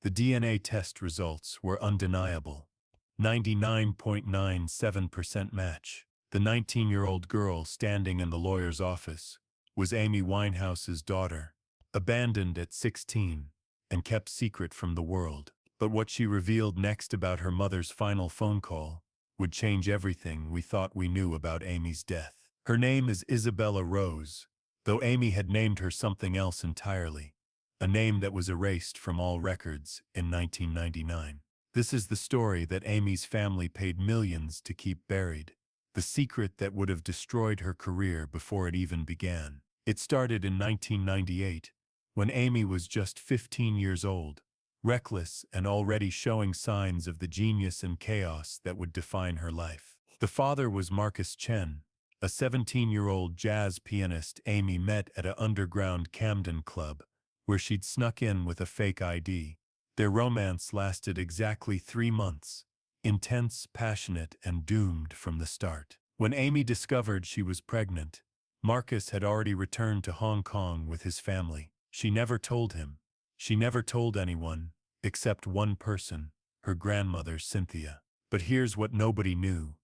The DNA test results were undeniable. 99.97% match. The 19-year-old girl standing in the lawyer's office was Amy Winehouse's daughter, abandoned at 16 and kept secret from the world. But what she revealed next about her mother's final phone call would change everything we thought we knew about Amy's death. Her name is Isabella Rose, though Amy had named her something else entirely, a name that was erased from all records in 1999. This is the story that Amy's family paid millions to keep buried, the secret that would have destroyed her career before it even began. It started in 1998, when Amy was just 15 years old, reckless and already showing signs of the genius and chaos that would define her life. The father was Marcus Chen, a 17-year-old jazz pianist Amy met at an underground Camden club, where she'd snuck in with a fake ID. Their romance lasted exactly 3 months, intense, passionate, and doomed from the start. When Amy discovered she was pregnant, Marcus had already returned to Hong Kong with his family. She never told him. She never told anyone, except one person, her grandmother Cynthia. But here's what nobody knew.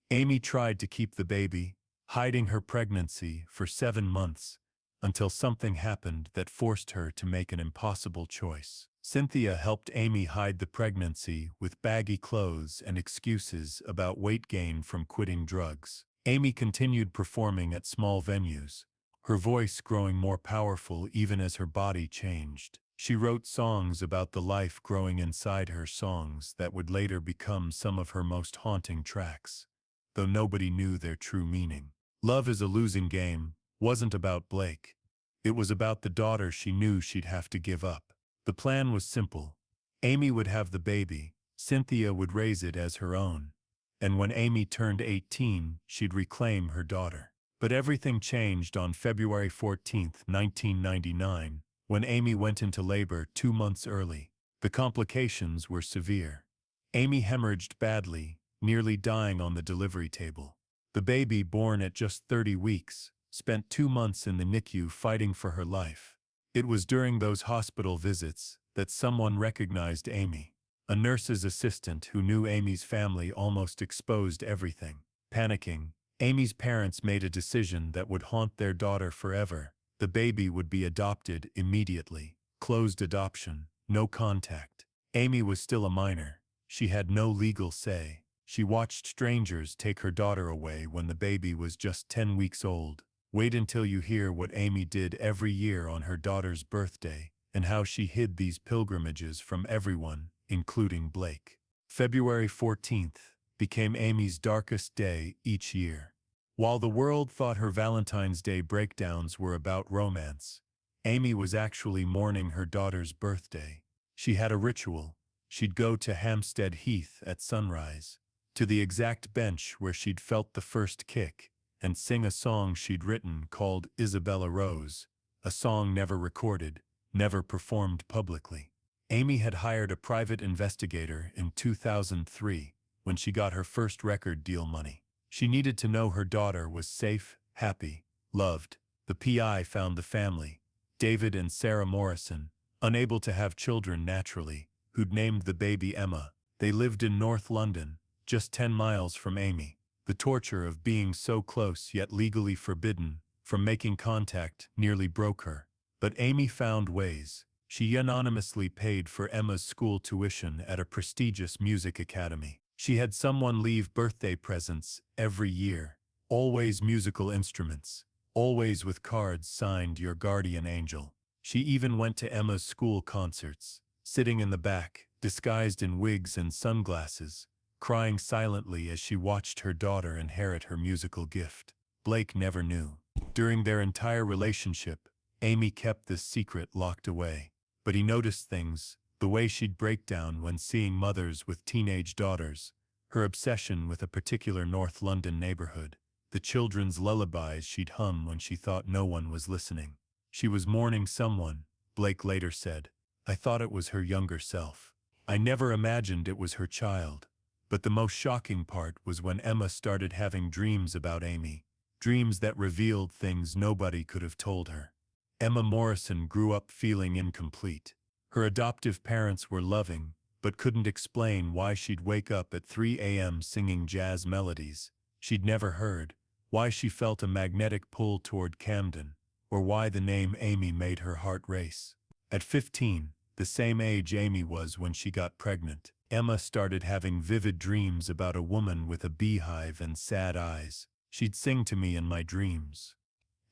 Amy tried to keep the baby, hiding her pregnancy for 7 months, until something happened that forced her to make an impossible choice. Cynthia helped Amy hide the pregnancy with baggy clothes and excuses about weight gain from quitting drugs. Amy continued performing at small venues, her voice growing more powerful even as her body changed. She wrote songs about the life growing inside her, songs that would later become some of her most haunting tracks, though nobody knew their true meaning. Love Is a Losing Game wasn't about Blake. It was about the daughter she knew she'd have to give up. The plan was simple. Amy would have the baby, Cynthia would raise it as her own, and when Amy turned 18, she'd reclaim her daughter. But everything changed on February 14, 1999, when Amy went into labor 2 months early. The complications were severe. Amy hemorrhaged badly, nearly dying on the delivery table. The baby, born at just 30 weeks, spent 2 months in the NICU fighting for her life. It was during those hospital visits that someone recognized Amy. A nurse's assistant who knew Amy's family almost exposed everything. Panicking, Amy's parents made a decision that would haunt their daughter forever. The baby would be adopted immediately. Closed adoption, no contact. Amy was still a minor. She had no legal say. She watched strangers take her daughter away when the baby was just 10 weeks old. Wait until you hear what Amy did every year on her daughter's birthday, and how she hid these pilgrimages from everyone, including Blake. February 14th became Amy's darkest day each year. While the world thought her Valentine's Day breakdowns were about romance, Amy was actually mourning her daughter's birthday. She had a ritual. She'd go to Hampstead Heath at sunrise, to the exact bench where she'd felt the first kick, and sing a song she'd written called Isabella Rose, a song never recorded, never performed publicly. Amy had hired a private investigator in 2003 when she got her first record deal money. She needed to know her daughter was safe, happy, loved. The PI found the family, David and Sarah Morrison, unable to have children naturally, who'd named the baby Emma. They lived in North London, just 10 miles from Amy. The torture of being so close yet legally forbidden from making contact nearly broke her. But Amy found ways. She anonymously paid for Emma's school tuition at a prestigious music academy. She had someone leave birthday presents every year, always musical instruments, always with cards signed "Your Guardian Angel." She even went to Emma's school concerts, sitting in the back, disguised in wigs and sunglasses, crying silently as she watched her daughter inherit her musical gift. Blake never knew. During their entire relationship, Amy kept this secret locked away. But he noticed things, the way she'd break down when seeing mothers with teenage daughters, her obsession with a particular North London neighborhood, the children's lullabies she'd hum when she thought no one was listening. She was mourning someone, Blake later said. I thought it was her younger self. I never imagined it was her child. But the most shocking part was when Emma started having dreams about Amy, dreams that revealed things nobody could have told her. Emma Morrison grew up feeling incomplete. Her adoptive parents were loving, but couldn't explain why she'd wake up at 3 a.m. singing jazz melodies she'd never heard, why she felt a magnetic pull toward Camden, or why the name Amy made her heart race. At 15, the same age Amy was when she got pregnant, Emma started having vivid dreams about a woman with a beehive and sad eyes. She'd sing to me in my dreams.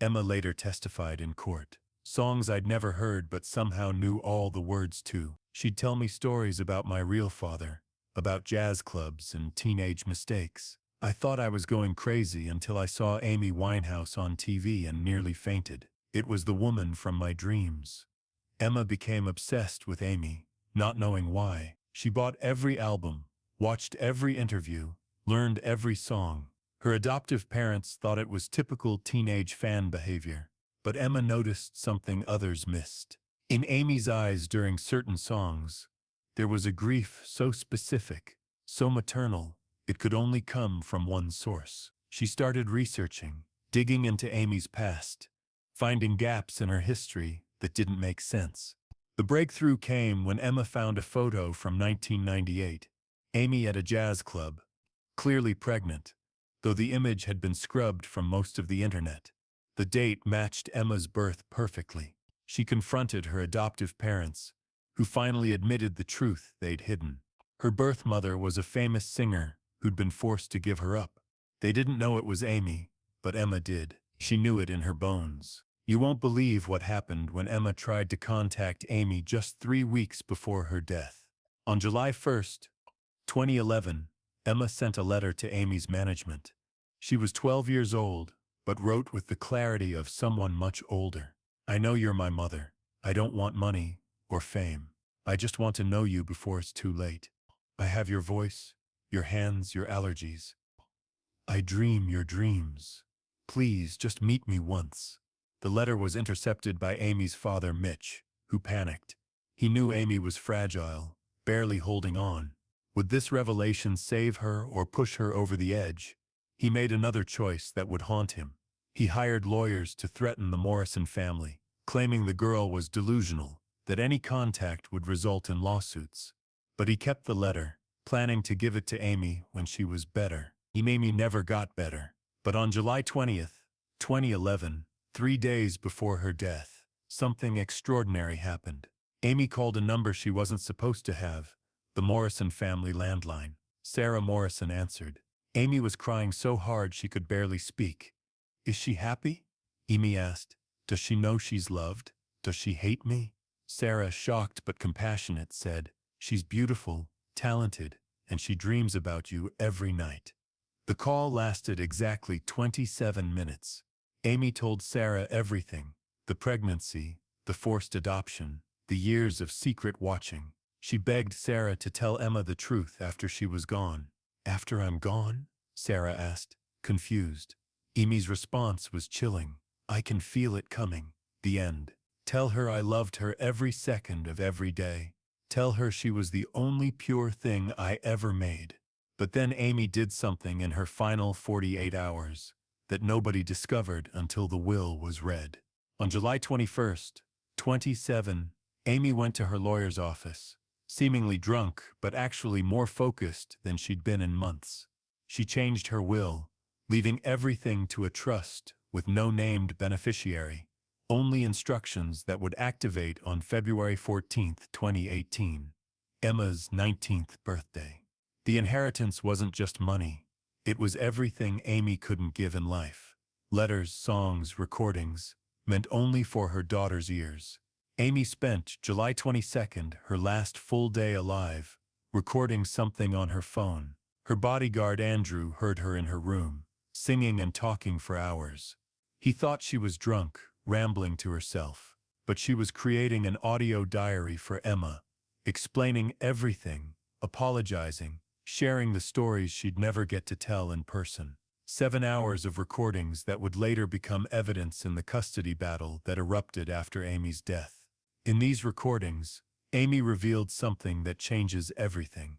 Emma later testified in court. Songs I'd never heard but somehow knew all the words to. She'd tell me stories about my real father, about jazz clubs and teenage mistakes. I thought I was going crazy until I saw Amy Winehouse on TV and nearly fainted. It was the woman from my dreams. Emma became obsessed with Amy, not knowing why. She bought every album, watched every interview, learned every song. Her adoptive parents thought it was typical teenage fan behavior, but Emma noticed something others missed. In Amy's eyes during certain songs, there was a grief so specific, so maternal, it could only come from one source. She started researching, digging into Amy's past, finding gaps in her history that didn't make sense. The breakthrough came when Emma found a photo from 1998, Amy at a jazz club, clearly pregnant, though the image had been scrubbed from most of the internet. The date matched Emma's birth perfectly. She confronted her adoptive parents, who finally admitted the truth they'd hidden. Her birth mother was a famous singer who'd been forced to give her up. They didn't know it was Amy, but Emma did. She knew it in her bones. You won't believe what happened when Emma tried to contact Amy just 3 weeks before her death. On July 1st, 2011, Emma sent a letter to Amy's management. She was 12 years old, but wrote with the clarity of someone much older. I know you're my mother. I don't want money or fame. I just want to know you before it's too late. I have your voice, your hands, your allergies. I dream your dreams. Please just meet me once. The letter was intercepted by Amy's father, Mitch, who panicked. He knew Amy was fragile, barely holding on. Would this revelation save her or push her over the edge? He made another choice that would haunt him. He hired lawyers to threaten the Morrison family, claiming the girl was delusional, that any contact would result in lawsuits. But he kept the letter, planning to give it to Amy when she was better. Amy never got better. But on July 20th, 2011, 3 days before her death, something extraordinary happened. Amy called a number she wasn't supposed to have, the Morrison family landline. Sarah Morrison answered. Amy was crying so hard she could barely speak. Is she happy? Amy asked. Does she know she's loved? Does she hate me? Sarah, shocked but compassionate, said, she's beautiful, talented, and she dreams about you every night. The call lasted exactly 27 minutes. Amy told Sarah everything, the pregnancy, the forced adoption, the years of secret watching. She begged Sarah to tell Emma the truth after she was gone. After I'm gone? Sarah asked, confused. Amy's response was chilling. I can feel it coming. The end. Tell her I loved her every second of every day. Tell her she was the only pure thing I ever made. But then Amy did something in her final 48 hours that nobody discovered until the will was read. On July 21st, 27, Amy went to her lawyer's office, seemingly drunk but actually more focused than she'd been in months. She changed her will, leaving everything to a trust with no named beneficiary, only instructions that would activate on February 14, 2018, Emma's 19th birthday. The inheritance wasn't just money. It was everything Amy couldn't give in life. Letters, songs, recordings, meant only for her daughter's ears. Amy spent July 22nd, her last full day alive, recording something on her phone. Her bodyguard Andrew heard her in her room, singing and talking for hours. He thought she was drunk, rambling to herself, but she was creating an audio diary for Emma, explaining everything, apologizing, sharing the stories she'd never get to tell in person. 7 hours of recordings that would later become evidence in the custody battle that erupted after Amy's death. In these recordings, Amy revealed something that changes everything.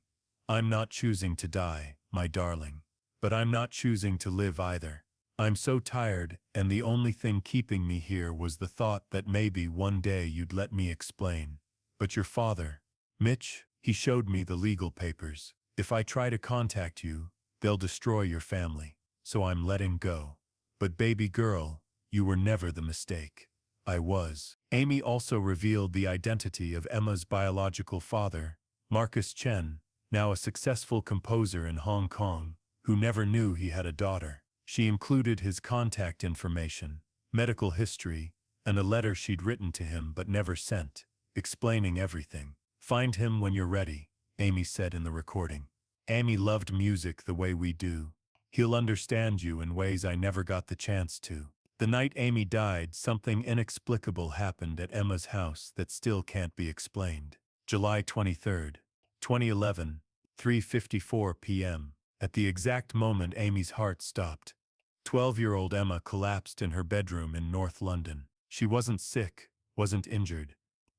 I'm not choosing to die, my darling. But I'm not choosing to live either. I'm so tired, and the only thing keeping me here was the thought that maybe one day you'd let me explain. But your father, Mitch, he showed me the legal papers. If I try to contact you, they'll destroy your family. So I'm letting go. But baby girl, you were never the mistake. I was. Amy also revealed the identity of Emma's biological father, Marcus Chen, now a successful composer in Hong Kong, who never knew he had a daughter. She included his contact information, medical history, and a letter she'd written to him but never sent, explaining everything. Find him when you're ready, Amy said in the recording. Amy loved music the way we do. He'll understand you in ways I never got the chance to. The night Amy died, something inexplicable happened at Emma's house that still can't be explained. July 23, 2011, 3:54 p.m. At the exact moment Amy's heart stopped, 12-year-old Emma collapsed in her bedroom in North London. She wasn't sick, wasn't injured,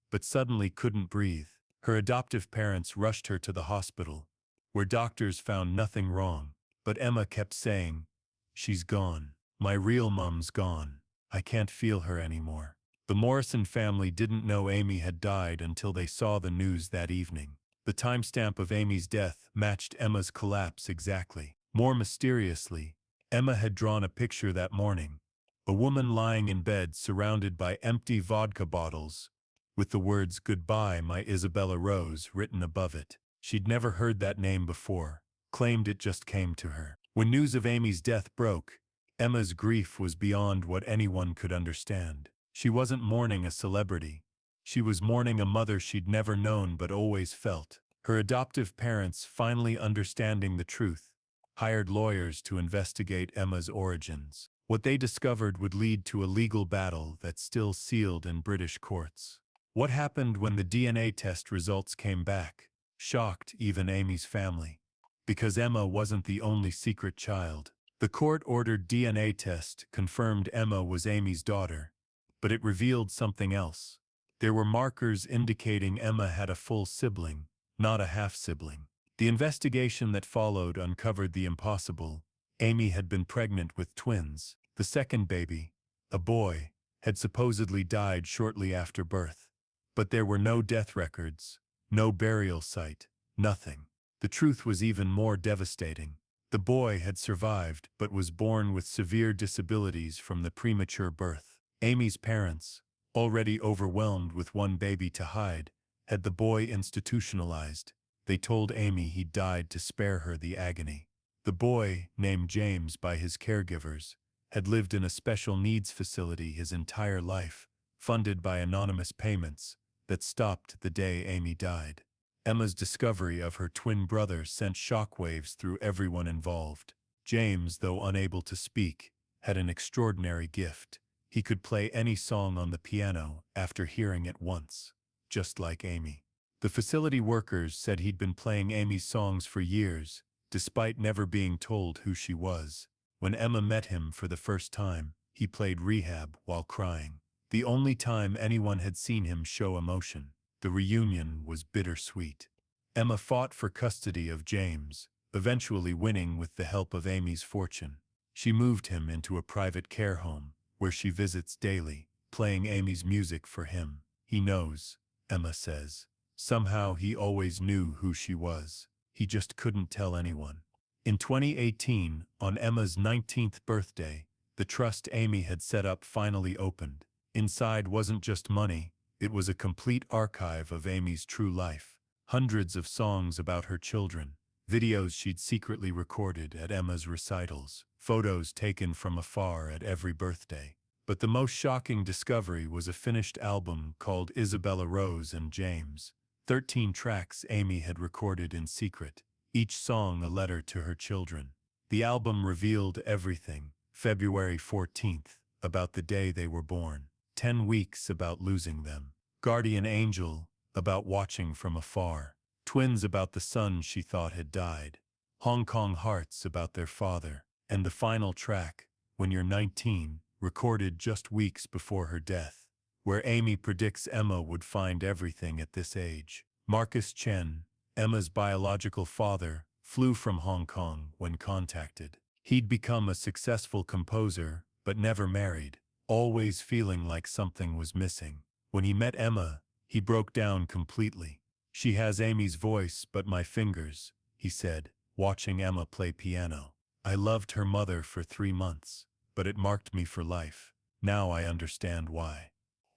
but suddenly couldn't breathe. Her adoptive parents rushed her to the hospital, where doctors found nothing wrong. But Emma kept saying, "She's gone. My real mom's gone. I can't feel her anymore." The Morrison family didn't know Amy had died until they saw the news that evening. The timestamp of Amy's death matched Emma's collapse exactly. More mysteriously, Emma had drawn a picture that morning. A woman lying in bed surrounded by empty vodka bottles, with the words "Goodbye, my Isabella Rose" written above it. She'd never heard that name before, claimed it just came to her. When news of Amy's death broke, Emma's grief was beyond what anyone could understand. She wasn't mourning a celebrity. She was mourning a mother she'd never known but always felt. Her adoptive parents, finally understanding the truth, hired lawyers to investigate Emma's origins. What they discovered would lead to a legal battle that's still sealed in British courts. What happened when the DNA test results came back shocked even Amy's family. Because Emma wasn't the only secret child. The court-ordered DNA test confirmed Emma was Amy's daughter, but it revealed something else. There were markers indicating Emma had a full sibling, not a half-sibling. The investigation that followed uncovered the impossible. Amy had been pregnant with twins. The second baby, a boy, had supposedly died shortly after birth. But there were no death records, no burial site, nothing. The truth was even more devastating. The boy had survived but was born with severe disabilities from the premature birth. Amy's parents, already overwhelmed with one baby to hide, had the boy institutionalized. They told Amy he died to spare her the agony. The boy, named James by his caregivers, had lived in a special needs facility his entire life, funded by anonymous payments that stopped the day Amy died. Emma's discovery of her twin brother sent shockwaves through everyone involved. James, though unable to speak, had an extraordinary gift. He could play any song on the piano after hearing it once, just like Amy. The facility workers said he'd been playing Amy's songs for years, despite never being told who she was. When Emma met him for the first time, he played Rehab while crying. The only time anyone had seen him show emotion. The reunion was bittersweet. Emma fought for custody of James, eventually winning with the help of Amy's fortune. She moved him into a private care home, where she visits daily, playing Amy's music for him. He knows, Emma says. Somehow he always knew who she was. He just couldn't tell anyone. In 2018, on Emma's 19th birthday, the trust Amy had set up finally opened. Inside wasn't just money, it was a complete archive of Amy's true life. Hundreds of songs about her children, videos she'd secretly recorded at Emma's recitals, photos taken from afar at every birthday. But the most shocking discovery was a finished album called Isabella Rose and James. 13 tracks Amy had recorded in secret, each song a letter to her children. The album revealed everything. February 14th, about the day they were born. 10 weeks about losing them. Guardian Angel, about watching from afar. Twins about the son she thought had died. Hong Kong Hearts about their father. And the final track, When You're 19, recorded just weeks before her death, where Amy predicts Emma would find everything at this age. Marcus Chen, Emma's biological father, flew from Hong Kong when contacted. He'd become a successful composer, but never married, always feeling like something was missing. When he met Emma, He broke down completely. She has Amy's voice but my fingers, he said, watching Emma play piano. I loved her mother for 3 months, but it marked me for life. Now I understand why.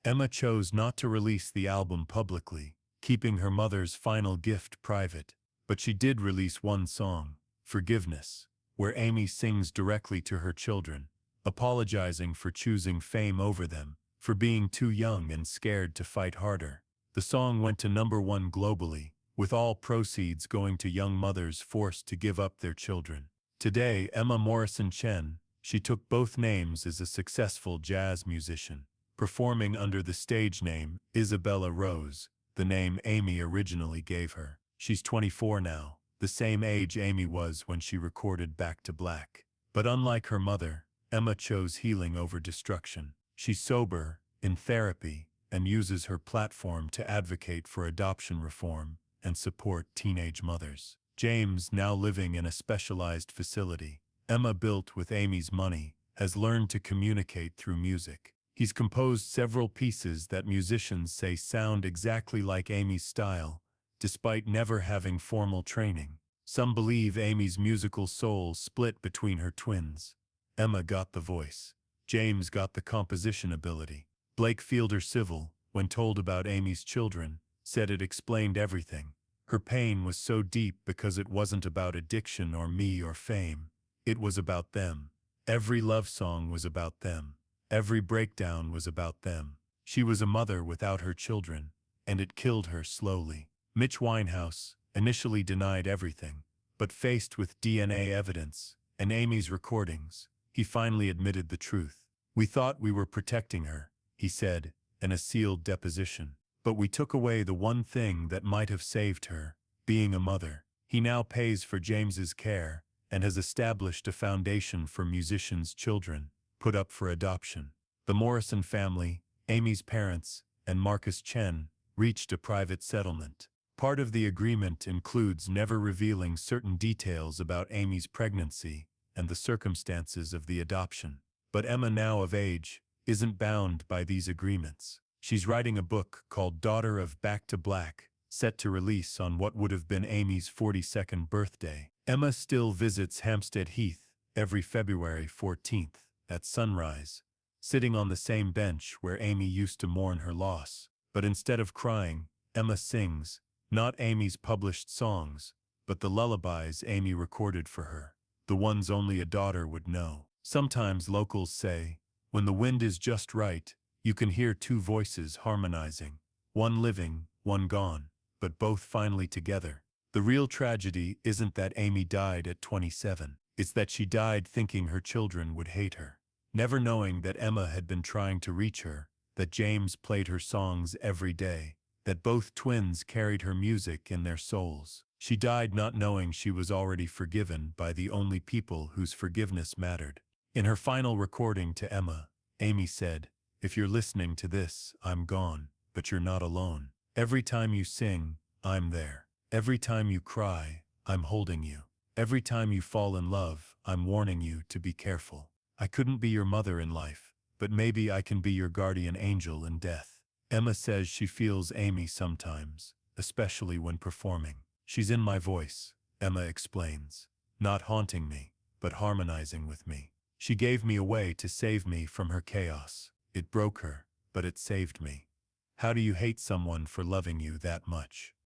Emma chose not to release the album publicly, keeping her mother's final gift private, but she did release one song, Forgiveness, where Amy sings directly to her children, apologizing for choosing fame over them, for being too young and scared to fight harder. The song went to #1 globally, with all proceeds going to young mothers forced to give up their children. Today, Emma Morrison Chen, she took both names as a successful jazz musician, performing under the stage name Isabella Rose, the name Amy originally gave her. She's 24 now, the same age Amy was when she recorded Back to Black. But unlike her mother, Emma chose healing over destruction. She's sober, in therapy, and uses her platform to advocate for adoption reform and support teenage mothers. James, now living in a specialized facility Emma built with Amy's money, has learned to communicate through music. He's composed several pieces that musicians say sound exactly like Amy's style, despite never having formal training. Some believe Amy's musical soul split between her twins. Emma got the voice. James got the composition ability. Blake Fielder Civil, when told about Amy's children, said it explained everything. Her pain was so deep because it wasn't about addiction or me or fame. It was about them. Every love song was about them. Every breakdown was about them. She was a mother without her children, and it killed her slowly. Mitch Winehouse initially denied everything, but faced with DNA evidence and Amy's recordings, he finally admitted the truth. We thought we were protecting her, he said, in a sealed deposition. But we took away the one thing that might have saved her, being a mother. He now pays for James's care and has established a foundation for musicians' children, put up for adoption. The Morrison family, Amy's parents, and Marcus Chen reached a private settlement. Part of the agreement includes never revealing certain details about Amy's pregnancy and the circumstances of the adoption. But Emma, now of age, isn't bound by these agreements. She's writing a book called Daughter of Back to Black, set to release on what would have been Amy's 42nd birthday. Emma still visits Hampstead Heath every February 14th at sunrise, sitting on the same bench where Amy used to mourn her loss. But instead of crying, Emma sings, not Amy's published songs, but the lullabies Amy recorded for her, the ones only a daughter would know. Sometimes locals say, when the wind is just right, you can hear two voices harmonizing, one living, one gone, but both finally together. The real tragedy isn't that Amy died at 27. It's that she died thinking her children would hate her, never knowing that Emma had been trying to reach her, that James played her songs every day, that both twins carried her music in their souls. She died not knowing she was already forgiven by the only people whose forgiveness mattered. In her final recording to Emma, Amy said, "If you're listening to this, I'm gone, but you're not alone. Every time you sing, I'm there. Every time you cry, I'm holding you. Every time you fall in love, I'm warning you to be careful. I couldn't be your mother in life, but maybe I can be your guardian angel in death." Emma says she feels Amy sometimes, especially when performing. She's in my voice, Emma explains, not haunting me, but harmonizing with me. She gave me away to save me from her chaos. It broke her, but it saved me. How do you hate someone for loving you that much?